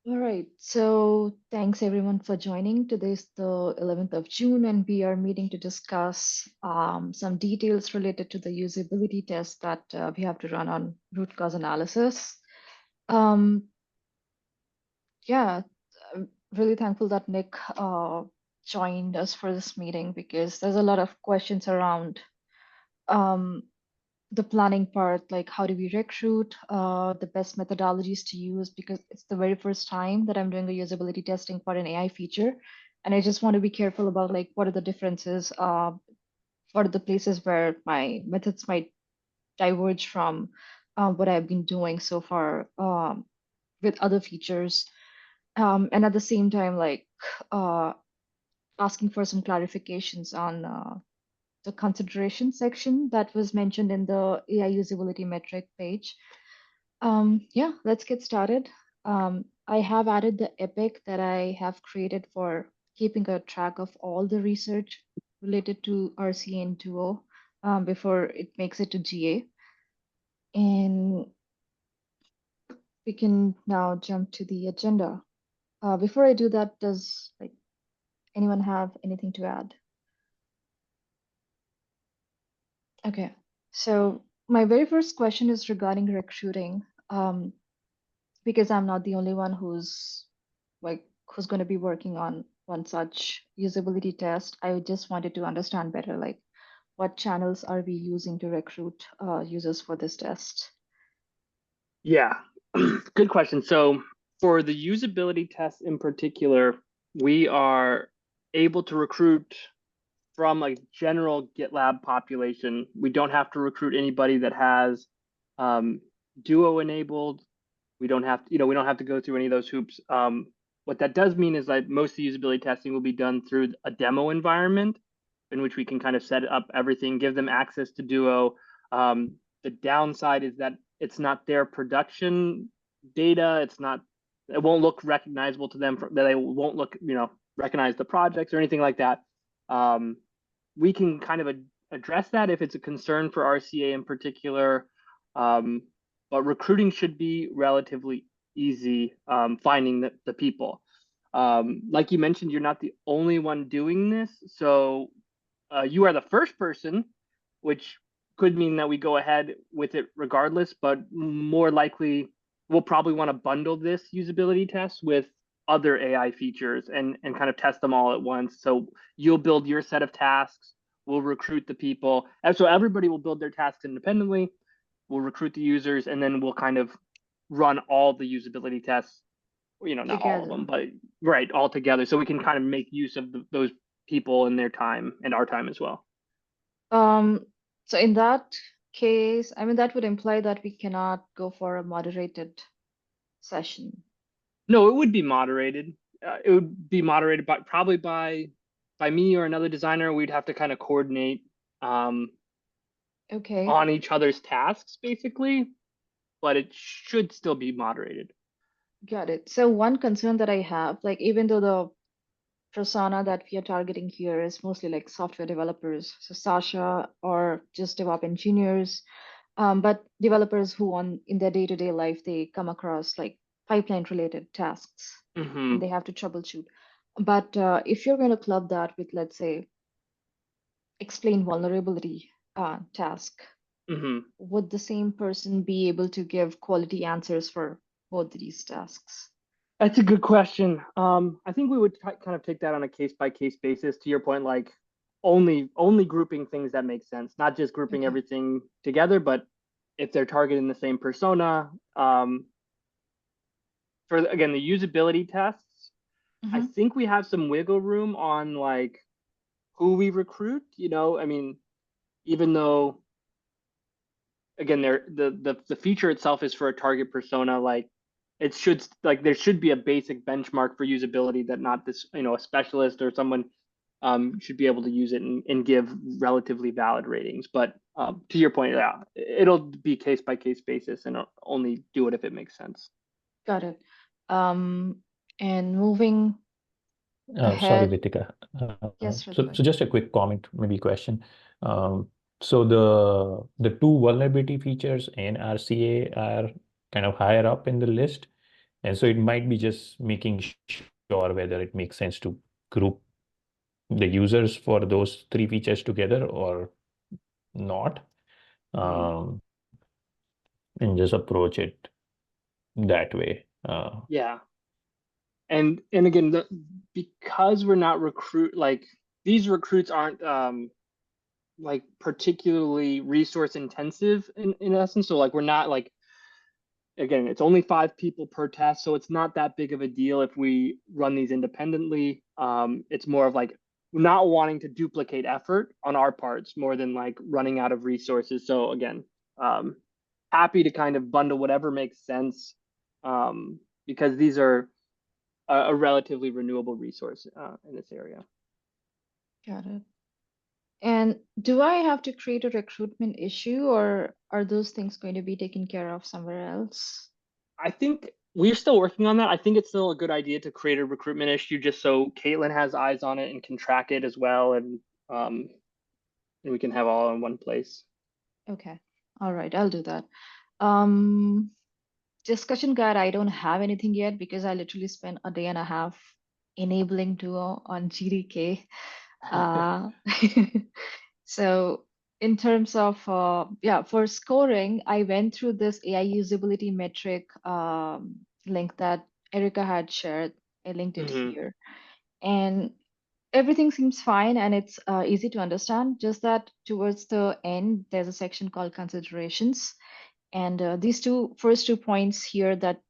All right. So thanks everyone for joining. Today is the 11th of June, and we are meeting to discuss some details related to the usability test that we have to run on root cause analysis. Um, yeah, I'm really thankful that Nick joined us for this meeting because there's a lot of questions around um, the planning part, like how do we recruit, the best methodologies to use, because it's the very first time that I'm doing a usability testing for an AI feature. And I just want to be careful about like what are the differences, what are the places where my methods might diverge from what I've been doing so far with other features. And at the same time, like uh, asking for some clarifications on the consideration section that was mentioned in the AI usability metric page. Yeah, let's get started. I have added the epic that I have created for keeping a track of all the research related to RCA and Duo before it makes it to GA. And we can now jump to the agenda. Before I do that, does like anyone have anything to add? Okay, so my very first question is regarding recruiting. Because I'm not the only one who's going to be working on one such usability test. I just wanted to understand better, like what channels are we using to recruit users for this test? Yeah, good question. So for the usability test in particular, we are able to recruit from a general GitLab population. We don't have to recruit anybody that has um, Duo enabled. We don't have to, we don't have to go through any of those hoops. What that does mean is that most of the usability testing will be done through a demo environment in which we can kind of set up everything, give them access to Duo. The downside is that it's not their production data. It won't look recognizable to them. That they won't look, recognize the projects or anything like that. Um, we can kind of address that if it's a concern for RCA in particular. Um, but recruiting should be relatively easy, finding the people. Like you mentioned, you're not the only one doing this. So you are the first person, which could mean that we go ahead with it regardless, but more likely we'll probably want to bundle this usability test with other AI features and kind of test them all at once. So you'll build your set of tasks, we'll recruit the people. And so everybody will build their tasks independently. We'll recruit the users, and then we'll kind of run all the usability tests, not all of them, Together. but right, all together. So we can kind of make use of those people and their time and our time as well. Um, so in that case, I mean, that would imply that we cannot go for a moderated session. No, it would be moderated. It would be moderated by probably by me or another designer. We'd have to kind of coordinate um, Okay, on each other's tasks, basically, but it should still be moderated. got it. So one concern that I have, like even though the persona that we are targeting here is mostly like software developers, so Sasha or just DevOps engineers, but developers who on in their day-to-day life they come across like pipeline related tasks and Hmm. they have to troubleshoot. But if you're going to club that with, let's say, explain vulnerability task, Hmm. would the same person be able to give quality answers for both these tasks? That's a good question. I think we would kind of take that on a case by case basis. To your point, like only grouping things that make sense, not just grouping Okay. everything together, but if they're targeting the same persona. For again, the usability tests, I Hmm. think we have some wiggle room on like who we recruit. I mean, even though again, the feature itself is for a target persona, like it should like there should be a basic benchmark for usability that not this a specialist or someone should be able to use it and give relatively valid ratings. But to your point, yeah, it'll be case by case basis and only do it if it makes sense. Got it. And moving Sorry, ahead, Vitika. yes, So Radhika. just a quick comment, maybe question. So the two vulnerability features in RCA are kind of higher up in the list. And so it might be just making sure whether it makes sense to group the users for those three features together or not, and just approach it that way. Yeah. And again, because we're not these recruits aren't like particularly resource intensive in essence. So like we're not like, again, it's only 5 people per test, so it's not that big of a deal if we run these independently. It's more of like not wanting to duplicate effort on our parts more than like running out of resources. So again, happy to kind of bundle whatever makes sense, because these are a relatively renewable resource in this area. Got it. And do I have to create a recruitment issue, or are those things going to be taken care of somewhere else? I think we're still working on that. I think it's still a good idea to create a recruitment issue just so Caitlin has eyes on it and can track it as well, and we can have all in one place. Okay. All right, I'll do that. Discussion guide, I don't have anything yet because I literally spent a day and a half enabling Duo on GDK. Uh, so in terms of yeah, for scoring, I went through this AI usability metric link that Erica had shared. I linked it Mm-hmm. here, and everything seems fine and it's easy to understand. Just that towards the end, there's a section called considerations, and these first two points here that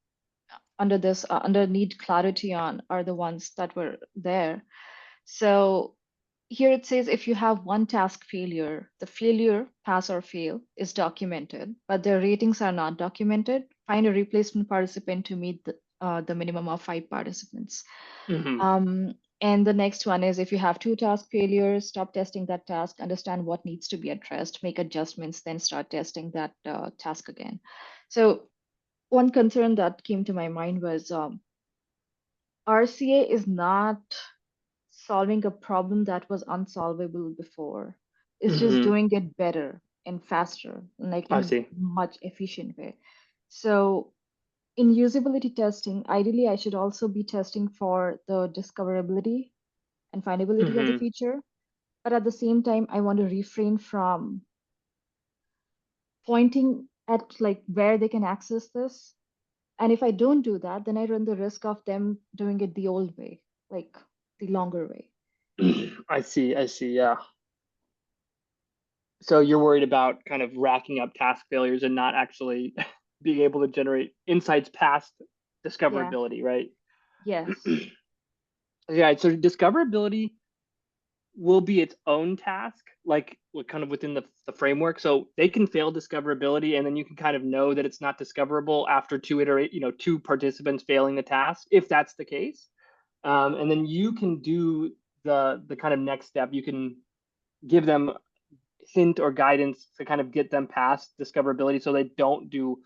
under this under need clarity on are the ones that were there. So here it says if you have one task failure, the failure, pass or fail, is documented, but the ratings are not documented. Find a replacement participant to meet the minimum of 5 participants. Mm-hmm. And the next one is if you have 2 task failures, stop testing that task, understand what needs to be addressed, make adjustments, then start testing that task again. So one concern that came to my mind was RCA is not solving a problem that was unsolvable before. It's just Mm-hmm. doing it better and faster, like I in see. much efficient way. So in usability testing, ideally I should also be testing for the discoverability and findability of the Mm-hmm. feature. But at the same time, I want to refrain from pointing at like where they can access this. And if I don't do that, then I run the risk of them doing it the old way, like the longer way. I see. I see. Yeah. So you're worried about kind of racking up task failures and not actually being able to generate insights past Yeah. discoverability, right? Yes. Yeah. So discoverability will be its own task, like kind of within the framework. So they can fail discoverability, and then you can kind of know that it's not discoverable after two participants failing the task, if that's the case. And then you can do the kind of next step. You can give them hint or guidance to kind of get them past discoverability, so they don't do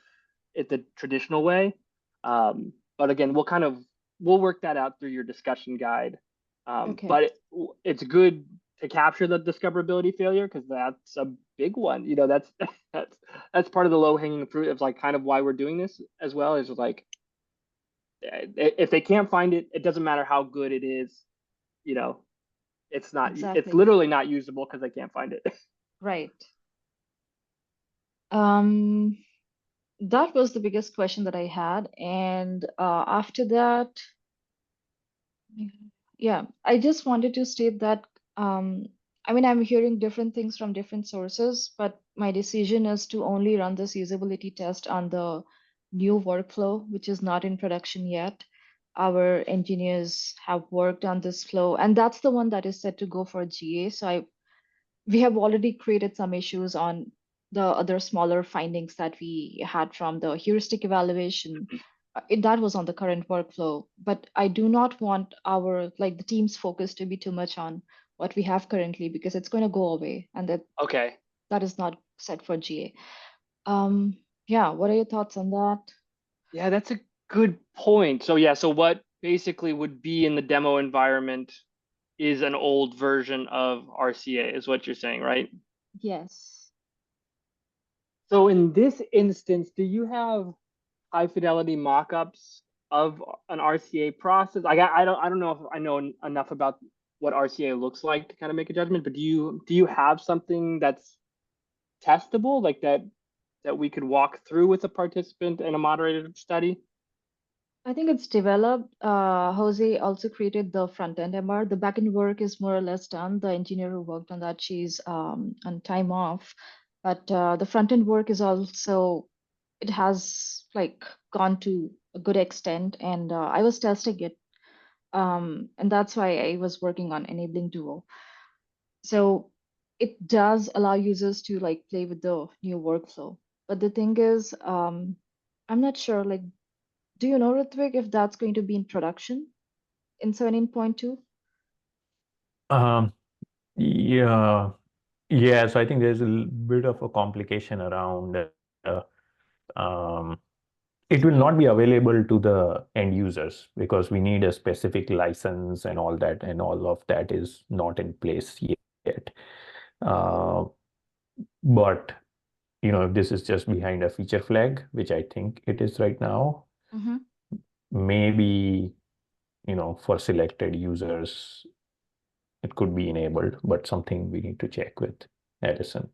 it the traditional way. But again, we'll work that out through your discussion guide. Okay. But it's good to capture the discoverability failure because that's a big one. You know, that's that's part of the low hanging fruit of like kind of why we're doing this as well, is like if they can't find it, it doesn't matter how good it is. You know, it's Exactly. literally not usable because they can't find it. Right. Um, that was the biggest question that I had. And after that, yeah, I just wanted to state that I mean, I'm hearing different things from different sources, but my decision is to only run this usability test on the new workflow, which is not in production yet. Our engineers have worked on this flow, and that's the one that is set to go for GA. So we have already created some issues on the other smaller findings that we had from the heuristic evaluation. That was on the current workflow, but I do not want our like the team's focus to be too much on what we have currently because it's going to go away, and Okay. that is not set for GA. Yeah, what are your thoughts on that? Yeah, that's a good point. So yeah, so what basically would be in the demo environment is an old version of RCA, is what you're saying, right? Yes. So in this instance, do you have high fidelity mockups of an RCA process. I don't know if I know enough about what RCA looks like to kind of make a judgment, but do you have something that's testable, like that we could walk through with a participant in a moderated study? I think it's developed. Jose also created the front end MR. The back end work is more or less done. The engineer who worked on that, she's on time off. But the front end work is also, it has like gone to a good extent, and I was testing it. And that's why I was working on enabling Duo. So it does allow users to like play with the new workflow. But the thing is, I'm not sure, like, do you know, Ritvik, if that's going to be in production in 17.2? Um, yeah, yeah. So I think there's a bit of a complication around. Um, it will not be available to the end users because we need a specific license and all that, and all of that is not in place yet. Uh, but if this is just behind a feature flag, which I think it is right now, Mm-hmm. maybe for selected users it could be enabled, but something we need to check with Edison.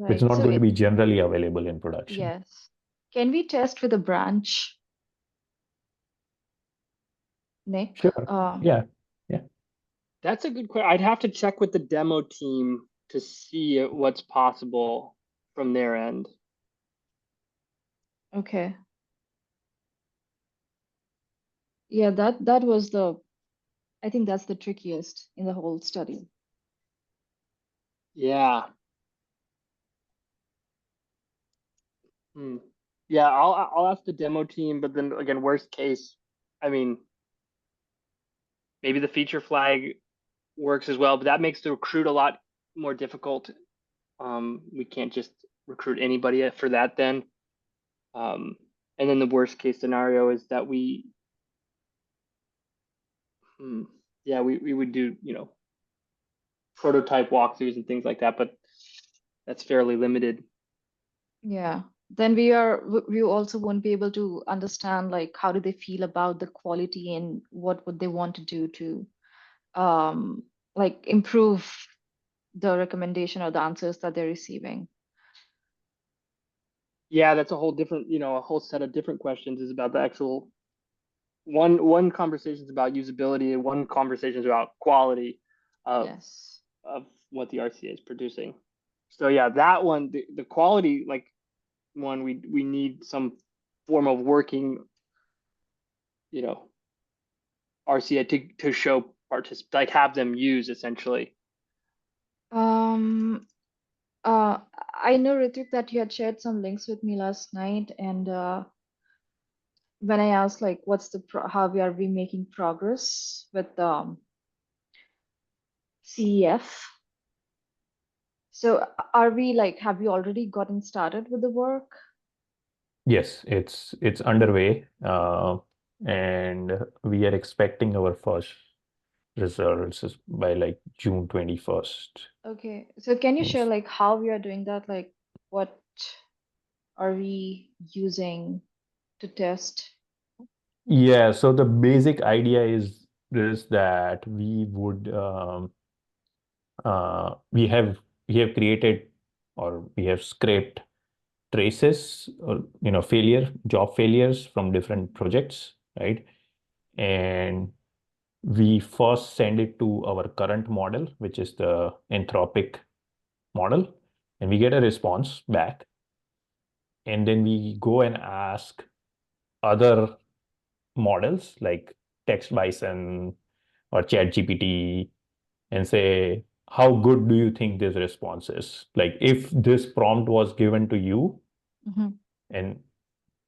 It's Right. not So going to it, be generally available in production. yes. Can we test with a branch, Nick? Sure. Yeah. Yeah. That's a good question. I'd have to check with the demo team to see what's possible from their end. Okay. Yeah, that was the, I think that's the trickiest in the whole study. Yeah. Hmm. Yeah, I'll ask the demo team, but then again, worst case, I mean, maybe the feature flag works as well, but that makes the recruit a lot more difficult. We can't just recruit anybody for that then. And then the worst case scenario is that yeah, we would do, prototype walkthroughs and things like that, but that's fairly limited. Yeah. Then we also won't be able to understand like how do they feel about the quality and what would they want to do to um like improve the recommendation or the answers that they're receiving. Yeah, that's a whole different, a whole set of different questions is about the actual one conversation is about usability and one conversation is about quality of Yes. of what the RCA is producing. So yeah, that one, the quality like one, we need some form of working, RCA to show participants, like have them use essentially. Um, I know, Ritik, that you had shared some links with me last night, and when I asked like what's the how we making progress with CEF. So are we like have we already gotten started with the work? Yes, it's underway, and we are expecting our first results by like June 21st. Okay. So can you share Yes. like how we are doing that? Like what are we using to test? Yeah, so the basic idea is this that we have created or we have scraped traces or job failures from different projects, right? And we first send it to our current model, which is the Anthropic model, and we get a response back. And then we go and ask other models like Text Bison or ChatGPT and say, how good do you think this response is? Like if this prompt was given to you Mm-hmm. and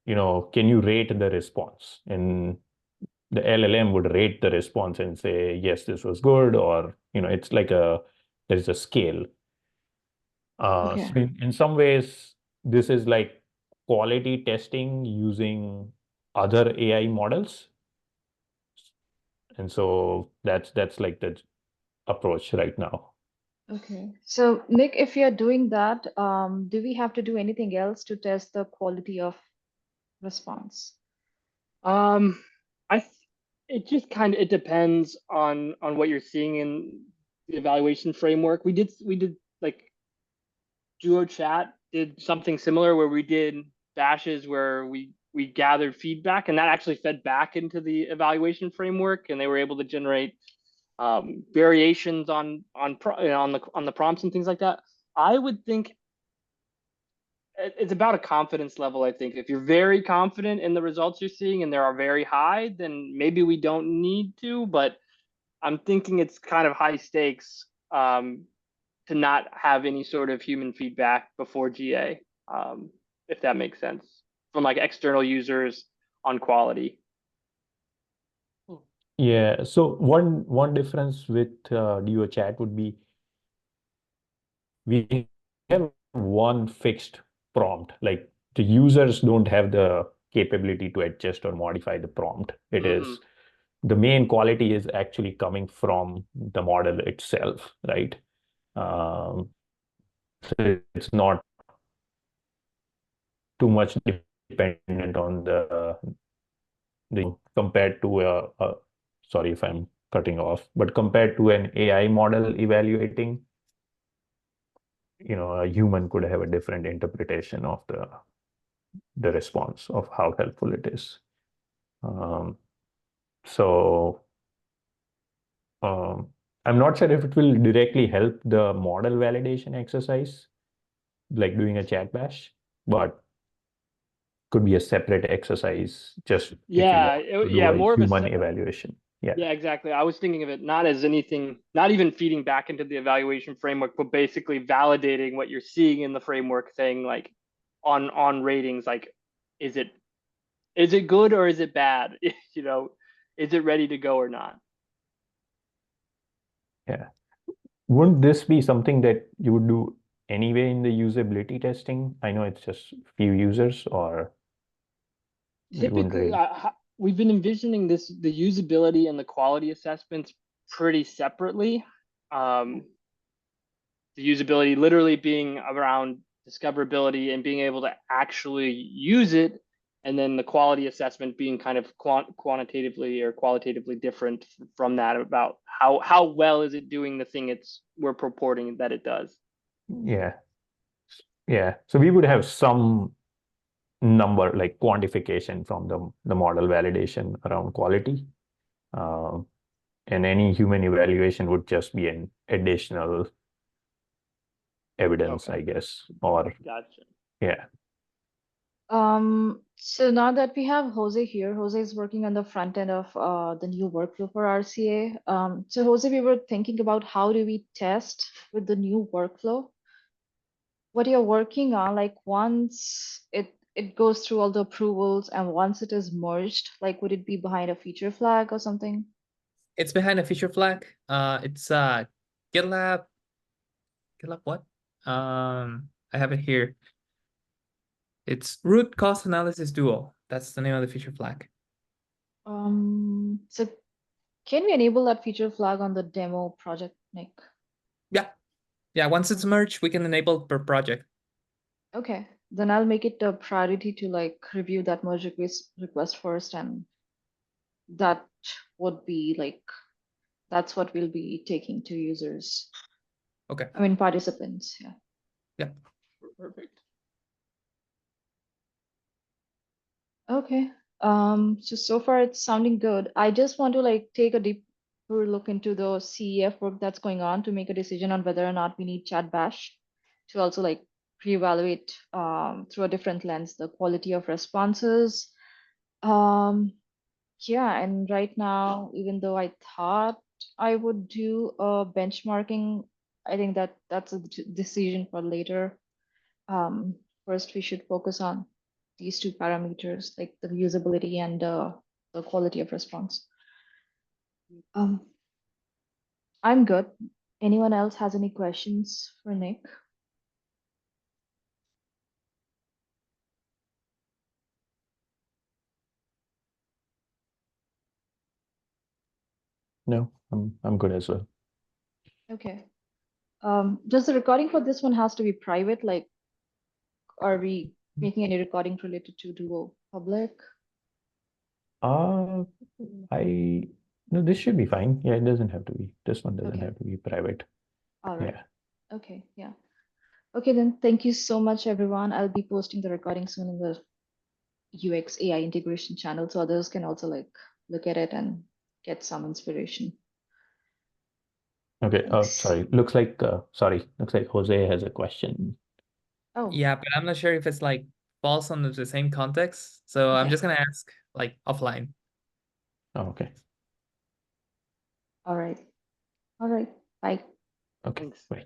can you rate the response? And the LLM would rate the response and say, yes, this was good, or it's like there's a scale. Okay. So in some ways, this is like quality testing using other AI models. And so that's like the approach right now. Okay. So Nick, if you're doing that, do we have to do anything else to test the quality of response? It just kind of, it depends on what you're seeing in the evaluation framework. We did like Duo Chat did something similar where we did bashes where we gathered feedback, and that actually fed back into the evaluation framework, and they were able to generate variations on the prompts and things like that. I would think it's about a confidence level. I think if you're very confident in the results you're seeing and they are very high, then maybe we don't need to. But I'm thinking it's kind of high stakes to not have any sort of human feedback before GA, if that makes sense, from like external users on quality. Yeah. So one difference with Duo Chat would be we have one fixed prompt. Like the users don't have the capability to adjust or modify the prompt. It is the main quality is actually coming from the model itself, right? So it's not too much dependent on the compared to sorry if I'm cutting off, but compared to an AI model evaluating, a human could have a different interpretation of the response of how helpful it is. So I'm not sure if it will directly help the model validation exercise, like doing a chat bash, but could be a separate exercise just if you want to do a More of human a evaluation. Yeah, exactly. I was thinking of it not as anything, not even feeding back into the evaluation framework, but basically validating what you're seeing in the framework, saying like on ratings, like is it good or is it bad? Is it ready to go or not? Yeah. Wouldn't this be something that you would do anyway in the usability testing? I know it's just few users, or you wouldn't Typically, really. we've been envisioning the usability and the quality assessments pretty separately. The usability literally being around discoverability and being able to actually use it, and then the quality assessment being kind of quantitatively or qualitatively different from that, about how well is it doing the thing we're purporting that it does. Yeah. Yeah. So we would have some number like quantification from the model validation around quality. Um, and any human evaluation would just be an additional evidence, Okay, I guess. Or gotcha. yeah. So now that we have Jose here, Jose is working on the front end of the new workflow for RCA. So Jose, we were thinking about how do we test with the new workflow? What you're working on, like once it goes through all the approvals and once it is merged, like would it be behind a feature flag or something? It's behind a feature flag. It's GitLab. GitLab what? I have it here. It's root cause analysis duo. That's the name of the feature flag. So can we enable that feature flag on the demo project, Nick? Yeah. Yeah, once it's merged, we can enable per project. Okay, then I'll make it a priority to like review that merge request first, and that would be like that's what we'll be taking to users. Okay. I mean participants, yeah. Yeah. Perfect. Okay. So far it's sounding good. I just want to like take a deeper look into the CEF work that's going on to make a decision on whether or not we need chat bash to also like reevaluate through a different lens the quality of responses. Yeah, and right now, even though I thought I would do a benchmarking, I think that's a decision for later. Um, First, we should focus on these two parameters, like the usability and the quality of response. Um, I'm good. Anyone else has any questions for Nick? No, I'm good as well. Okay. Does the recording for this one has to be private? Like, are we making any recording related to Duo public? No, this should be fine. Yeah, it doesn't have to be. This one doesn't Okay. have to be private. All right. Yeah. Okay. Yeah. Okay, then thank you so much, everyone. I'll be posting the recording soon in the UX AI integration channel, so others can also like look at it and get some inspiration. Okay. Thanks. Sorry. Looks like Jose has a question. Oh, Yeah, but I'm not sure if it's like falls under the same context. So I'm okay. just gonna ask like offline. Oh, okay. All right. All right. Bye. Okay. Thanks. Bye.